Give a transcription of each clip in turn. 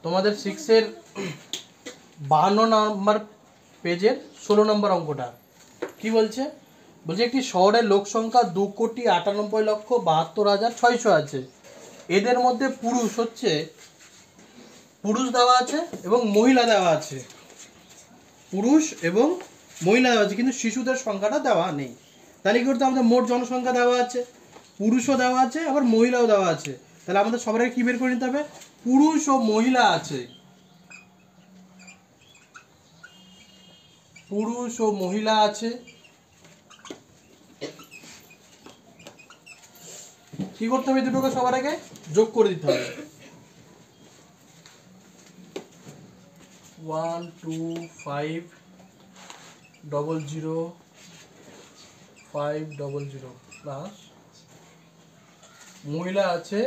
তোমাদের 6-এর 52 নম্বর পেজের 16 নম্বর অঙ্কটা কি বলছে? বলছে একটি শহরের লোক সংখ্যা 2,98,72,600 আছে। এদের মধ্যে পুরুষ দেওয়া আছে এবং মহিলা দেওয়া আছে, পুরুষ এবং মহিলা দেওয়া আছে, কিন্তু শিশুদের সংখ্যাটা দেওয়া নেই। তাহলে কি করতে, আমাদের মোট জনসংখ্যা দেওয়া আছে, পুরুষও দেওয়া আছে, আবার মহিলাও দেওয়া আছে। তাহলে আমাদের সবাইকে কি বের করে নিতে হবে? পুরুষ ও মহিলা আছে, পুরুষ ও মহিলা আছে। কি করতে হবে? দুটোকে সবার আগে যোগ করে দিতে হবে। 12500 প্লাস মহিলা আছে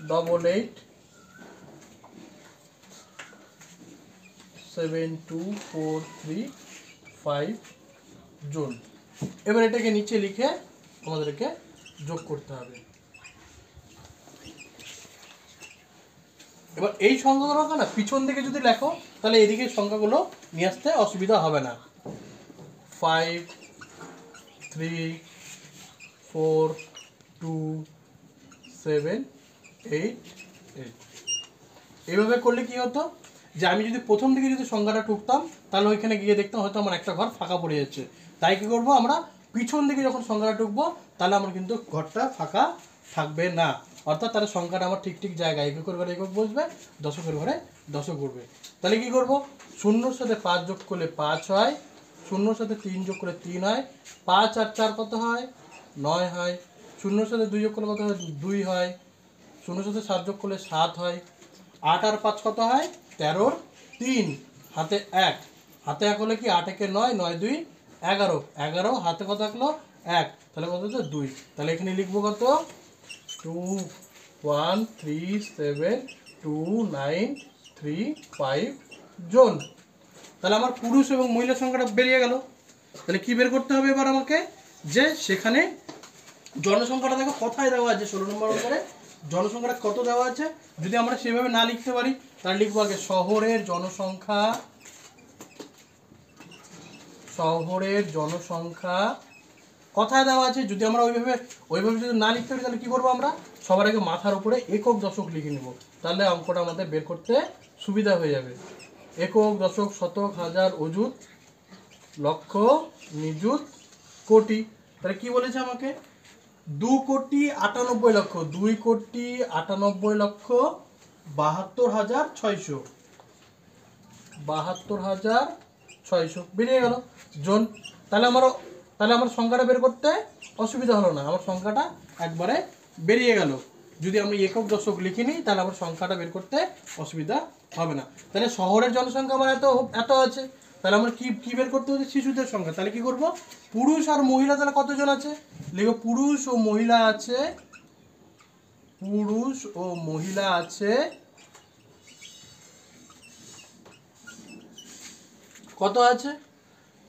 887243 জন। এবার এটাকে নিচে লিখে আমাদেরকে যোগ করতে হবে। এবার এই সংখ্যাগুলো না পিছন দিকে যদি লেখো তাহলে এদিকে সংখ্যাগুলো নিয়ে আসতে অসুবিধা হবে না। 5 3 4 2 7 8 8 এইভাবে করলে কি হতো, যে আমি যদি প্রথম দিকে যদি সংখ্যাটা টুকতাম তাহলে ওইখানে গিয়ে দেখতাম হয়তো আমার একটা ঘর ফাঁকা পড়ে যাচ্ছে। তাই কি করব, আমরা পিছন দিকে যখন সংখ্যাটা টুকবো তাহলে আমার কিন্তু ঘরটা ফাঁকা থাকবে না, অর্থাৎ তাহলে সংখ্যাটা আমার ঠিক ঠিক জায়গায় এককের ঘরে একক বসবে, দশকের ঘরে দশক বসবে। তাহলে কি করব, 0-র সাথে 5 যোগ করলে 5 হয়, 0-র সাথে 3 যোগ করলে 3 হয়, 5 আর 4 কত হয়? 9 হয়। 0-র সাথে 2 যোগ করলে কত হয়? 2 হয়। 0-র সাথে 7 যোগ করলে 7 হয়। 8 আর 5 কত হয়? 13-র 3, হাতে 1, হাতে 1 হলে কি 8 একে 9, 9 2 11, 11 হাতে কত থাকলো? 1, তাহলে কত হচ্ছে? 2। তাহলে এখানে লিখবো কত? 2137293 জন। তাহলে আমার পুরুষ এবং মহিলা সংখ্যাটা বেরিয়ে গেল। তাহলে কি বের করতে হবে এবার আমাকে, যে সেখানে জনসংখ্যাটা দেখো কোথায় দেওয়া আছে, 16 নম্বর অনুসারে জনসংখ্যাটা কত দেওয়া আছে। যদি আমরা সেভাবে না লিখতে পারি তাহলে লিখবো আগে শহরের জনসংখ্যা কোথায় দেওয়া আছে। যদি আমরা ওইভাবে যদি না লিখতে পারি তাহলে কি করবো, আমরা সবার আগে মাথার উপরে একক দশক লিখে নেব, তাহলে অঙ্কটা আমাদের বের করতে সুবিধা হয়ে যাবে। একক, দশক, শতক, হাজার, অযুত, লক্ষ, নিযুত, কোটি। তাহলে কি বলেছে আমাকে? 2,98,00,000, 2,98,72,600, 72,600 বেরিয়ে গেল জন। তাহলে আমার সংখ্যাটা বের করতে অসুবিধা হলো না, আমার সংখ্যাটা একবারে বেরিয়ে গেল। যদি আমি একক দশক লিখে নিই তাহলে আমার সংখ্যাটা বের করতে অসুবিধা হবে না। তাহলে শহরের জনসংখ্যা আমার এত আছে, তাহলে আমরা কি বের করতে হচ্ছে? শিশুদের সংখ্যা। তাহলে কি করব, পুরুষ আর মহিলা তাহলে কতজন আছে লিখো, পুরুষ ও মহিলা আছে কত আছে?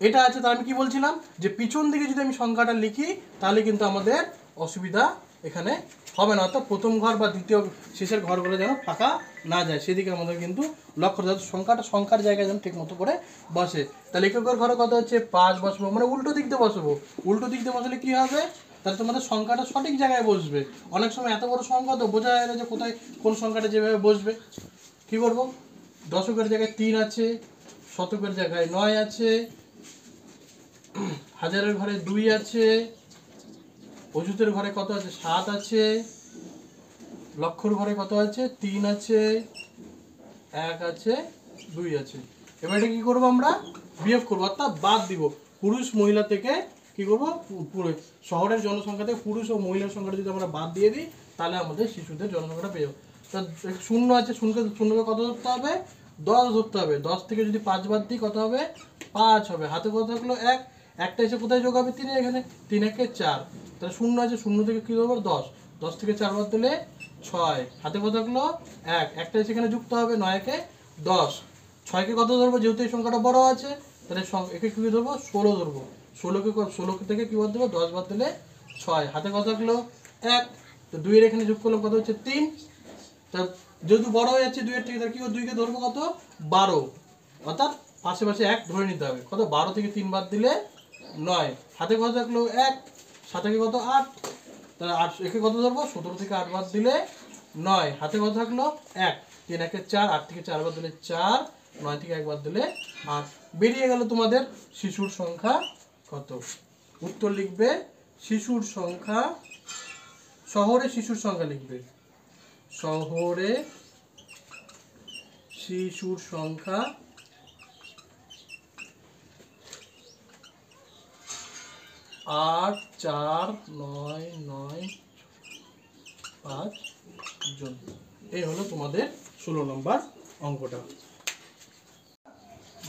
এটা আছে। তাহলে আমি কি বলছিলাম, যে পিছন দিকে যদি আমি সংখ্যাটা লিখি তাহলে কিন্তু আমাদের অসুবিধা এখানে হবে না, অর্থাৎ প্রথম ঘর বা দ্বিতীয় শেষের ঘরগুলো যেন ফাঁকা না যায় সেদিকে আমাদের কিন্তু লক্ষ্য রাখতে, সংখ্যার জায়গায় যেন ঠিক মতো করে বসে। তাহলে এককের ঘরে কত হচ্ছে? 5 বসবো, মানে উল্টো দিক দিয়ে বসবো। উল্টো দিক দিয়ে বসলে কি হবে, তাহলে তোমাদের সংখ্যাটা সঠিক জায়গায় বসবে। অনেক সময় এত বড় সংখ্যা তো বোঝা যায় না যে কোথায় কোন সংখ্যাটা যেভাবে বসবে। কি করব, দশকের জায়গায় 3 আছে, শতকের জায়গায় 9 আছে, হাজারের ঘরে 2 আছে, অযুতের ঘরে কত আছে? 7 আছে, লক্ষর ঘরে কত আছে? 3 আছে, 1 আছে, 2 আছে। এবার এটা কি করবো, আমরা বিয়োগ করবো, অর্থাৎ বাদ দিব। পুরুষ মহিলা থেকে কি করবো, শহরের জনসংখ্যা থেকে পুরুষ ও মহিলার সংখ্যাটা যদি আমরা বাদ দিয়ে দিই তাহলে আমাদের শিশুদের জনসংখ্যাটা পেয়ে যাবো। তা 0 আছে, শূন্যকে কত ধরতে হবে? 10 ধরতে হবে। 10 থেকে যদি 5 বাদ দিই কত হবে? 5 হবে। হাতে কত থাকলো? 1, একটা এসে কোথায় যোগ হবে? 3 এখানে, 3 একে 4। তাহলে 0 আছে, 0 থেকে কি ধরবো? 10, 10 থেকে 4 বাদ দিলে 6, হাতে কত থাকলো? 1, একটা এসে এখানে যুক্ত হবে, 9 একে 10, 6কে কত ধরবো? যেহেতু এই সংখ্যাটা বড় আছে তাহলে একে কি ধরবো? 16 ধরবো। 16 থেকে কি বাদ দেবো? 10 বাদ দিলে 6, হাতে কত থাকলো? 1, তো 2 এর এখানে যোগ করলাম কত হচ্ছে? 3, তা যেহেতু বড় হয়ে যাচ্ছে 2 এর থেকে, তাহলে কি 2 কে ধরবো কত 12, অর্থাৎ পাশে পাশে 1 ধরে নিতে হবে। কত 12 থেকে 3 বাদ দিলে 9, হাতে কত থাকলো 1, 7 থেকে কত 8, তাহলে 8 একে কত ধরবো 17 থেকে 8 বাদ দিলে 9, হাতে কত থাকলো 1, 3 একে 4, 8 থেকে 4 বাদ দিলে 4, 9 থেকে 1 বাদ দিলে 8, বেরিয়ে গেল তোমাদের শিশুর সংখ্যা কত। উত্তর লিখবে শিশুর সংখ্যা, শহরে শিশুর সংখ্যা লিখবে, শহরে শিশুর সংখ্যা 8, 4, 9, 9, 5 জন। এই হলো তোমাদের 16 নম্বর অঙ্কটা।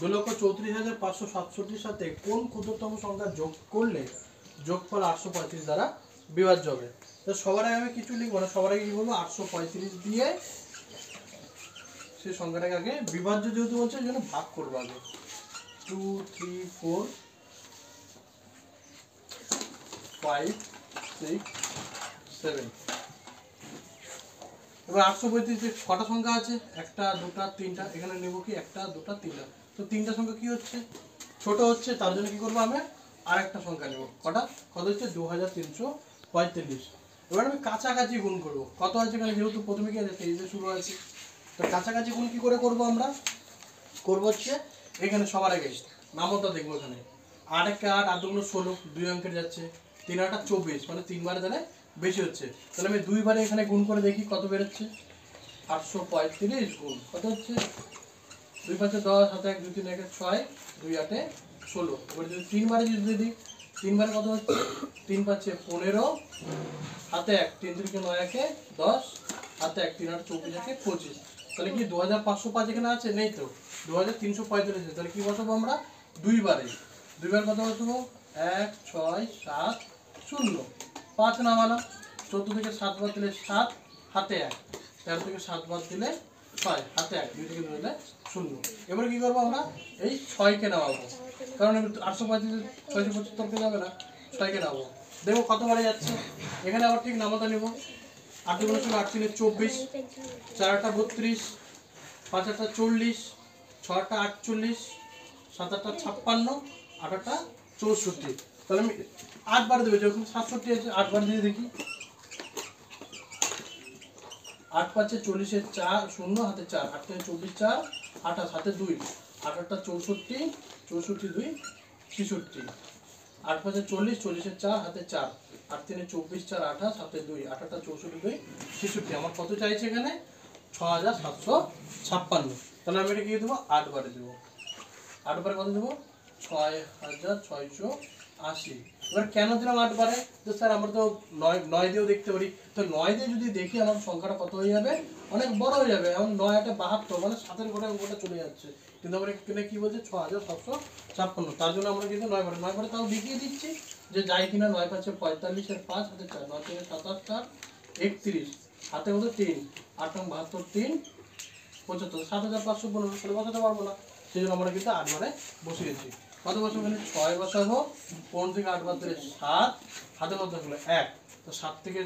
2,34,567 সাথে কোন ক্ষুদ্রতম সংখ্যা যোগ করলে যোগফল 835 দ্বারা বিভাজ্য হবে। তো সবার আগে আমি কিছু লিখবো না, সবার আগে কি বলবো 835 দিয়ে সেই সংখ্যাটাকে আগে বিভাজ্য যেহেতু বলছে ওই জন্য ভাগ করবো আগে। 2, 3, 4, 5, 6, 7। এবার 835 ছটা সংখ্যা আছে, 1, 2, 3টা, এখানে নেব কি 1, 2, 3টা, তো 3টা সংখ্যা কি হচ্ছে ছোট হচ্ছে, তার জন্য কি করবো আমি আরেকটা সংখ্যা নেব। কটা কত হচ্ছে 2345। এবার আমি কাছাকাছি গুণ করবো, কত আছে এখানে যেহেতু প্রথমে কি আছে 23 শুরু আছে, তো কাছাকাছি গুণ কি করে করবো আমরা করবো হচ্ছে এখানে সবার আগে নামতা দেখবো, এখানে 8 একে 8, 8 দুগুণ 16, 2 অঙ্কের যাচ্ছে, 3 8 24, মানে 3 বারে তাহলে বেশি হচ্ছে, তাহলে আমি 2 বারে এখানে গুণ করে দেখি কত বেরোচ্ছে। 835 গুণ কত হচ্ছে 2 5 10, 7 1 2 3 1 6, 2 8 16। এবার যদি 3 বারে যদি দিই, 3 বারে কত হচ্ছে 3 5 15, হাতে 1, 3 3 9 1 10, হাতে 1 3 8 24 1 25, তাহলে কি 2505 এখানে আছে নেই তো 2345, তাহলে কি বসাবো আমরা 2 বারে, 2 বার কত বসাবো 1 6 7 0, 5 নামালাম, 14 থেকে 7 বাদ দিলে 7, হাতে 1, 13 থেকে 7 বাদ দিলে 6, হাতে 1, 2 থেকে 2 দিলে 0। এবার কি করবো আমরা এই 6 কে নামাবো, কারণ 835 675 কে যাবে না, 6 কে নামাবো, দেখবো কত বারে যাচ্ছে। এখানে আবার ঠিক নামাতা নেব, 8 দুগুণ 8 3 24, 4 8 32, 5 8 40, 6 8 48, 7 8 56, 8 8 64, তাহলে আমি 8 বার দেবো, যখন 67 আছে 8 বার দিয়ে দেখি, 8 5 40 4 0, হাতে 4, 8 থেকে 24 4 28, হাতে 2, 8 8 64, 64 2 66, 8 5 40 40 4, হাতে 4, 8 3 24 4 28, হাতে 2, 8 8 64 2 66, আমার কত চাইছে এখানে 6756। তাহলে আমি এটা কি দেবো 8 বারে দেবো, 8 বারে কত দেবো 6680। এবার কেন দিলাম 8 বারে, তো স্যার আমরা তো 9 দিয়েও দেখতে পারি, তো 9 দিয়ে যদি দেখি আমার সংখ্যাটা কত হয়ে যাবে অনেক বড় হয়ে যাবে, এখন 9 8 72, মানে 7 ঘরে ওটা চলে যাচ্ছে, কিন্তু আমরা এখানে কি বলছে 6756, তার জন্য আমরা কিন্তু 9 বারে তাও দেখিয়ে দিচ্ছি যে যাই কিনা 9 5 45 এর 5, হাতে 4, 9 3 27 4 31, হাতে কত 3, 8 72 3 75, 7515 করে বসাতে পারবো না, সেই জন্য আমরা কিন্তু 8 বারে বসিয়েছি। কত বসাবো এখানে 6 বসাবো, 15 থেকে 8 বাদ দিলে 7, হাতে কত থাকলো 1, তো 7 থেকে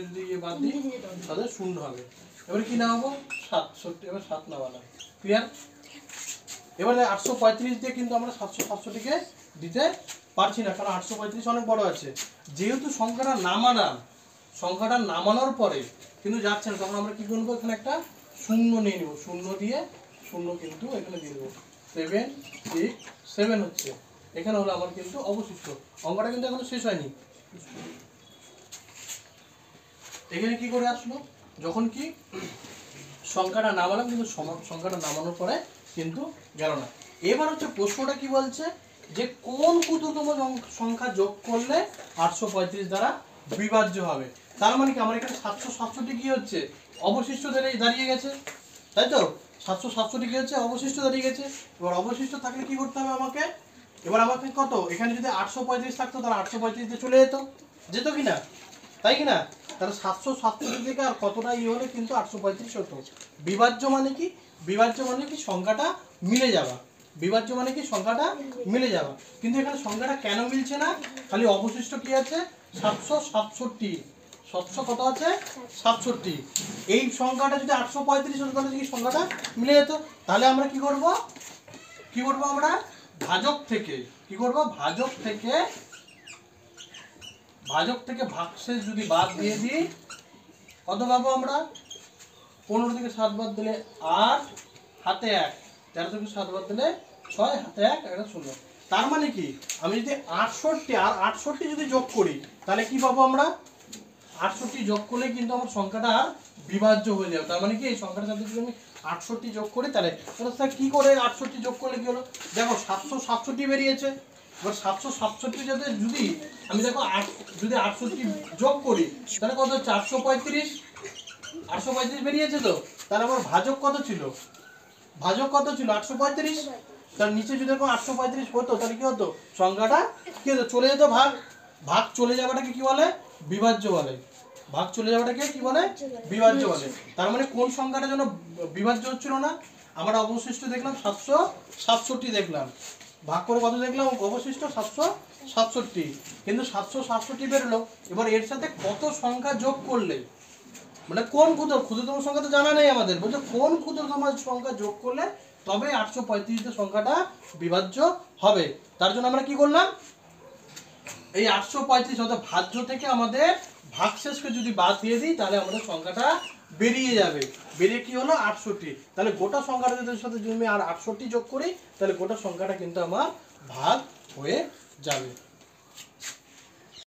যদি ইয়ে বাদ দিই তাহলে 0 হবে। এবার কি নামাবো 67, এবার 7 নামালাম, ক্লিয়ার। এবারে 835 দিয়ে কিন্তু আমরা 767টিকে দিতে পারছি না, কারণ 835 অনেক বড় আছে, যেহেতু সংখ্যাটা নামানোর পরে কিন্তু যাচ্ছে না, তখন আমরা কি করবো এখানে একটা 0 নিয়ে নেবো, 0 দিয়ে 0 কিন্তু এখানে দিয়ে দেবো, 7 6 7 হচ্ছে, এখানে হলো আমার কিন্তু অবশিষ্ট অঙ্কটা কিন্তু এখনো শেষ হয়নি। এখানে কি করে আসলো, যখন কি সংখ্যাটা নামালাম কিন্তু সংখ্যাটা নামানোর পরে কিন্তু গেল না। এবার হচ্ছে প্রশ্নটা কি বলছে যে কোন ক্ষুদ্রতম সংখ্যা যোগ করলে 835 দ্বারা বিভাজ্য হবে, তার মানে কি আমার এখানে 767 কি হচ্ছে অবশিষ্ট দাঁড়িয়ে গেছে, তাই তো 767 কি হচ্ছে অবশিষ্ট দাঁড়িয়ে গেছে। এবার অবশিষ্ট থাকলে কি করতে হবে আমাকে, এবার আমাকে কত এখানে যদি 835 থাকতো তাহলে 835 দিয়ে চলে যেত কি না, তাই কি না, তাহলে 767 থেকে আর কতটা ইয়ে হলে কিন্তু 835 হতো। বিভাজ্য মানে কি, বিভাজ্য মানে কি সংখ্যাটা মিলে যাওয়া, বিভাজ্য মানে কি সংখ্যাটা মিলে যাওয়া, কিন্তু এখানে সংখ্যাটা কেন মিলছে না, খালি অবশিষ্ট কি আছে 767, 700 কত আছে 67। এই সংখ্যাটা যদি 835 হতো তাহলে কি সংখ্যাটা মিলে যেত। তাহলে আমরা কি করব আমরা ভাজক থেকে কি করব, ভাজক থেকে ভাগশেষ যদি বাদ দিয়ে দিই কত পাবো আমরা, 15 থেকে 7 বাদ দিলে 8 হাতে 1, 13 থেকে 7 বাদ দিলে 6 হাতে 1 এটা 0। তার মানে কি আমি যদি 68 আর 68 যদি যোগ করি তাহলে কি পাবো আমরা, 68 যোগ করলে কিন্তু আমার সংখ্যাটা আর বিভাজ্য হয়ে যাবে। তার মানে কি এই সংখ্যাটার সাথে যদি আমি 68 যোগ করি তাহলে স্যার কি করে 68 যোগ করলে কি হলো, দেখো 767 বেরিয়েছে। এবার 767 যাতে যদি আমি দেখো যদি 68 যোগ করি তাহলে কত হচ্ছে 835 বেরিয়েছে। তো তাহলে আমার ভাজক কত ছিল 835। তার নিচে যদি এরকম 835 হতো তাহলে কি হতো, সংখ্যাটা কি হতো চলে যেত, ভাগ চলে যাওয়াটাকে কি বলে, বিভাজ্য বলে। ভাগ চলে যাওয়াটাকে কি বলে, বিভাজ্য বলে। তার মানে কোন সংখ্যাটা যেন বিভাজ্য হচ্ছিল না, আমরা অবশিষ্ট দেখলাম 767 দেখলাম, ভাগ করে কত দেখলাম অবশিষ্ট 767, কিন্তু 767 বেরোলো। এবার এর সাথে কত সংখ্যা যোগ করলে, মানে কোন ক্ষুদ্রতম সংখ্যা তো জানা নেই আমাদের, বলছে কোন ক্ষুদ্রতম সংখ্যা যোগ করলে তবে 835 সংখ্যাটা বিভাজ্য হবে। তার জন্য আমরা কি করলাম, এই 835 অর্থাৎ ভাজ্য থেকে আমাদের ভাগশেষকে যদি বাদ দিয়ে দিই তাহলে আমাদের সংখ্যাটা বেরিয়ে যাবে। বেরিয়ে কি হলো 68। তাহলে গোটা সংখ্যাটার সাথে যদি আমি আর 68 যোগ করি তাহলে গোটা সংখ্যাটা কিন্তু আমার ভাগ হয়ে যাবে।